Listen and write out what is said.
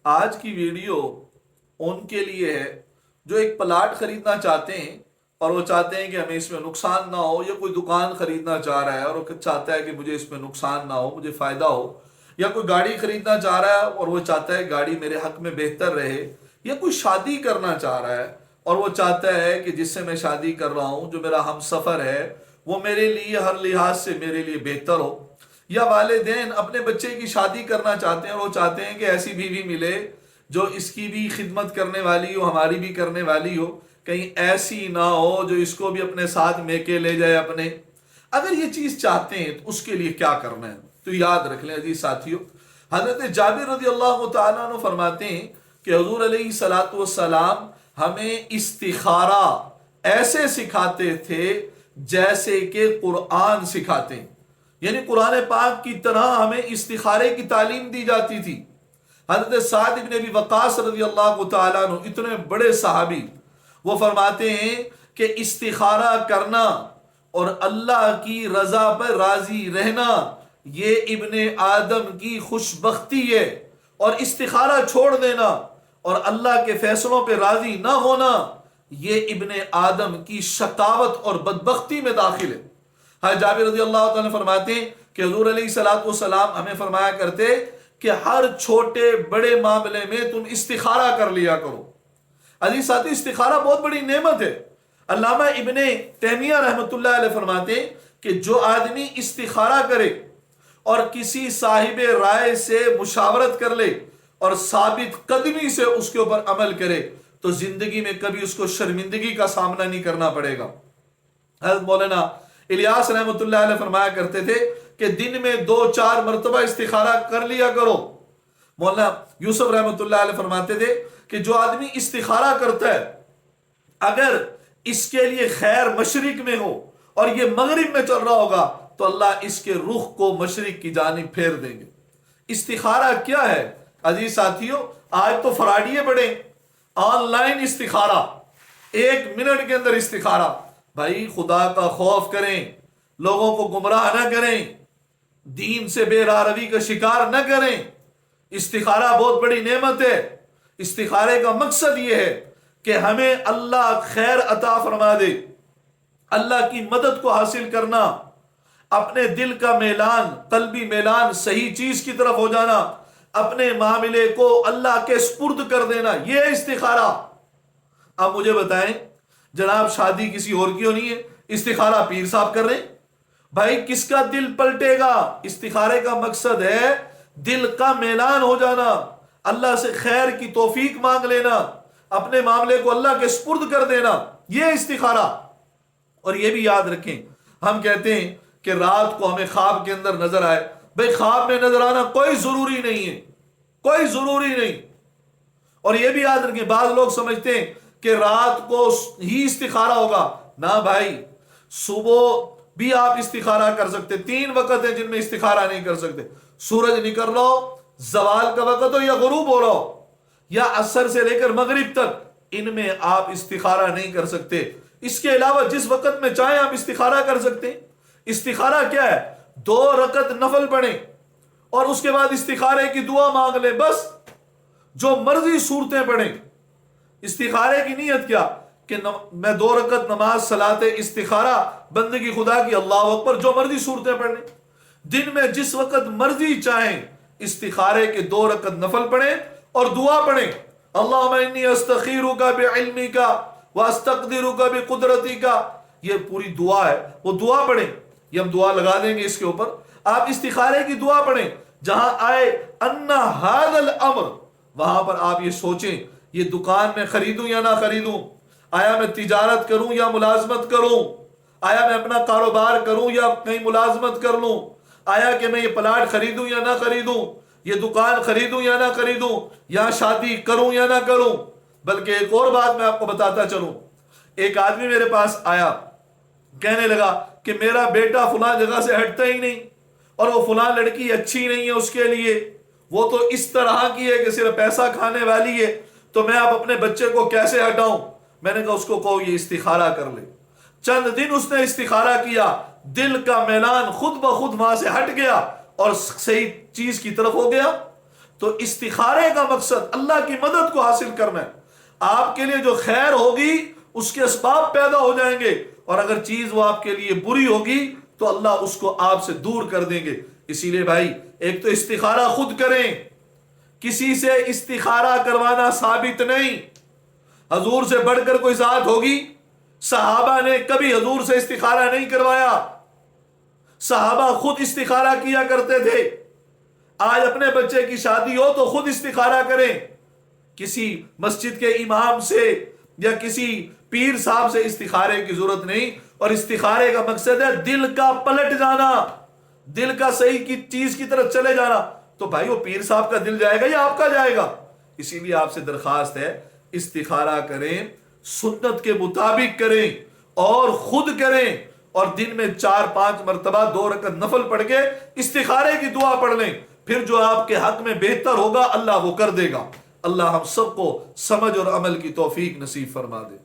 آج کی ویڈیو ان کے لیے ہے جو ایک پلاٹ خریدنا چاہتے ہیں اور وہ چاہتے ہیں کہ ہمیں اس میں نقصان نہ ہو، یا کوئی دکان خریدنا چاہ رہا ہے اور وہ چاہتا ہے کہ مجھے اس میں نقصان نہ ہو، مجھے فائدہ ہو، یا کوئی گاڑی خریدنا چاہ رہا ہے اور وہ چاہتا ہے گاڑی میرے حق میں بہتر رہے، یا کوئی شادی کرنا چاہ رہا ہے اور وہ چاہتا ہے کہ جس سے میں شادی کر رہا ہوں، جو میرا ہم سفر ہے، وہ میرے لیے ہر لحاظ سے میرے لیے بہتر ہو، یا والدین اپنے بچے کی شادی کرنا چاہتے ہیں اور وہ چاہتے ہیں کہ ایسی بیوی ملے جو اس کی بھی خدمت کرنے والی ہو، ہماری بھی کرنے والی ہو، کہیں ایسی نہ ہو جو اس کو بھی اپنے ساتھ میکے لے جائے اپنے۔ اگر یہ چیز چاہتے ہیں تو اس کے لیے کیا کرنا ہے؟ تو یاد رکھ لیں عزیز ساتھیو، حضرت جابر رضی اللہ تعالیٰ عنہ فرماتے ہیں کہ حضور علیہ الصلوۃ والسلام ہمیں استخارہ ایسے سکھاتے تھے جیسے کہ قرآن سکھاتے ہیں، یعنی قرآن پاک کی طرح ہمیں استخارے کی تعلیم دی جاتی تھی۔ حضرت سعد بن ابی وقاص رضی اللہ تعالیٰ عنہ، اتنے بڑے صحابی، وہ فرماتے ہیں کہ استخارہ کرنا اور اللہ کی رضا پر راضی رہنا یہ ابن آدم کی خوش بختی ہے، اور استخارہ چھوڑ دینا اور اللہ کے فیصلوں پہ راضی نہ ہونا یہ ابن آدم کی شقاوت اور بدبختی میں داخل ہے۔ حضرت جابر رضی اللہ تعالیٰ فرماتے ہیں کہ حضور علیہ الصلوۃ والسلام ہمیں فرمایا کرتے کہ ہر چھوٹے بڑے معاملے میں تم استخارہ کر لیا کرو۔ عزیز ساتھی، استخارہ بہت بڑی نعمت ہے۔ علامہ ابن تیمیہ رحمۃ اللہ علیہ فرماتے ہیں کہ جو آدمی استخارہ کرے اور کسی صاحب رائے سے مشاورت کر لے اور ثابت قدمی سے اس کے اوپر عمل کرے تو زندگی میں کبھی اس کو شرمندگی کا سامنا نہیں کرنا پڑے گا۔ حضرت مولانا الیاس رحمۃ اللہ علیہ فرمایا کرتے تھے کہ دن میں 2-4 مرتبہ استخارہ کر لیا کرو۔ مولانا یوسف رحمۃ اللہ علیہ فرماتے تھے کہ جو آدمی استخارہ کرتا ہے اگر اس کے لیے خیر مشرق میں ہو اور یہ مغرب میں چل رہا ہوگا تو اللہ اس کے رخ کو مشرق کی جانب پھیر دیں گے۔ استخارہ کیا ہے عزیز ساتھیوں؟ آج تو فراڈیے بڑے، آن لائن استخارہ، 1 منٹ کے اندر استخارہ۔ بھائی خدا کا خوف کریں، لوگوں کو گمراہ نہ کریں، دین سے بے راہ روی کا شکار نہ کریں۔ استخارہ بہت بڑی نعمت ہے۔ استخارے کا مقصد یہ ہے کہ ہمیں اللہ خیر عطا فرما دے، اللہ کی مدد کو حاصل کرنا، اپنے دل کا میلان، قلبی میلان صحیح چیز کی طرف ہو جانا، اپنے معاملے کو اللہ کے سپرد کر دینا، یہ ہے استخارہ۔ اب مجھے بتائیں جناب، شادی کسی اور کی ہونی ہے، استخارہ پیر صاحب کر رہے ہیں، بھائی کس کا دل پلٹے گا؟ استخارے کا مقصد ہے دل کا میلان ہو جانا، اللہ سے خیر کی توفیق مانگ لینا، اپنے معاملے کو اللہ کے سپرد کر دینا، یہ استخارہ۔ اور یہ بھی یاد رکھیں، ہم کہتے ہیں کہ رات کو ہمیں خواب کے اندر نظر آئے، بھئی خواب میں نظر آنا کوئی ضروری نہیں ہے، کوئی ضروری نہیں۔ اور یہ بھی یاد رکھیں، بعض لوگ سمجھتے ہیں کہ رات کو ہی استخارہ ہوگا، نہ بھائی، صبح بھی آپ استخارہ کر سکتے۔ 3 وقت ہیں جن میں استخارہ نہیں کر سکتے، سورج نکل رہا ہو، زوال کا وقت ہو یا غروب ہو رہا ہو، یا عصر سے لے کر مغرب تک، ان میں آپ استخارہ نہیں کر سکتے۔ اس کے علاوہ جس وقت میں چاہیں آپ استخارہ کر سکتے ہیں۔ استخارہ کیا ہے؟ 2 رکعت نفل پڑھیں اور اس کے بعد استخارے کی دعا مانگ لیں، بس جو مرضی صورتیں پڑھیں۔ استخارے کی نیت کیا کہ میں 2 رکعت نماز صلاۃ استخارہ بندگی خدا کی، اللہ اکبر، جو مرضی صورتیں پڑھ لیں، دن میں جس وقت مرضی چاہیں استخارے کے 2 رکعت نفل پڑھیں اور دعا پڑھیں، اللہم انی استخیرک بعلمک واستقدرک بقدرتک، یہ پوری دعا ہے، وہ دعا پڑھیں۔ یہ ہم دعا لگا دیں گے اس کے اوپر، آپ استخارے کی دعا پڑھیں، جہاں آئے ان ھذا الامر، وہاں پر آپ یہ سوچیں یہ دکان میں خریدوں یا نہ خریدوں، آیا میں تجارت کروں یا ملازمت کروں، آیا میں اپنا کاروبار کروں یا کہیں ملازمت کر لوں، آیا کہ میں یہ پلاٹ خریدوں یا نہ خریدوں، یہ دکان خریدوں یا نہ خریدوں، یا شادی کروں یا نہ کروں۔ بلکہ ایک اور بات میں آپ کو بتاتا چلوں، ایک آدمی میرے پاس آیا، کہنے لگا کہ میرا بیٹا فلاں جگہ سے ہٹتا ہی نہیں، اور وہ فلاں لڑکی اچھی نہیں ہے اس کے لیے، وہ تو اس طرح کی ہے کہ صرف پیسہ کھانے والی ہے، تو میں اب اپنے بچے کو کیسے ہٹاؤں؟ میں نے کہا اس کو کہو یہ استخارہ کر لے۔ چند دن اس نے استخارہ کیا، دل کا میلان خود بخود وہاں سے ہٹ گیا اور صحیح چیز کی طرف ہو گیا۔ تو استخارے کا مقصد اللہ کی مدد کو حاصل کرنا ہے. آپ کے لیے جو خیر ہوگی اس کے اسباب پیدا ہو جائیں گے، اور اگر چیز وہ آپ کے لیے بری ہوگی تو اللہ اس کو آپ سے دور کر دیں گے. اسی لیے بھائی ایک تو استخارہ خود کریں، کسی سے استخارہ کروانا ثابت نہیں. حضور سے بڑھ کر کوئی ذات ہوگی؟ صحابہ نے کبھی حضور سے استخارہ نہیں کروایا. صحابہ خود استخارہ کیا کرتے تھے. آج اپنے بچے کی شادی ہو تو خود استخارہ کریں، کسی مسجد کے امام سے یا کسی پیر صاحب سے استخارے کی ضرورت نہیں. اور استخارے کا مقصد ہے دل کا پلٹ جانا، دل کا صحیح کی چیز کی طرف چلے جانا. تو بھائی وہ پیر صاحب کا دل جائے گا یا آپ کا جائے گا؟ اسی لیے آپ سے درخواست ہے استخارہ کریں، سنت کے مطابق کریں اور خود کریں، اور دن میں 4-5 مرتبہ 2 رکعت نفل پڑھ کے استخارے کی دعا پڑھ لیں. پھر جو آپ کے حق میں بہتر ہوگا اللہ وہ کر دے گا. اللہ ہم سب کو سمجھ اور عمل کی توفیق نصیب فرما دے.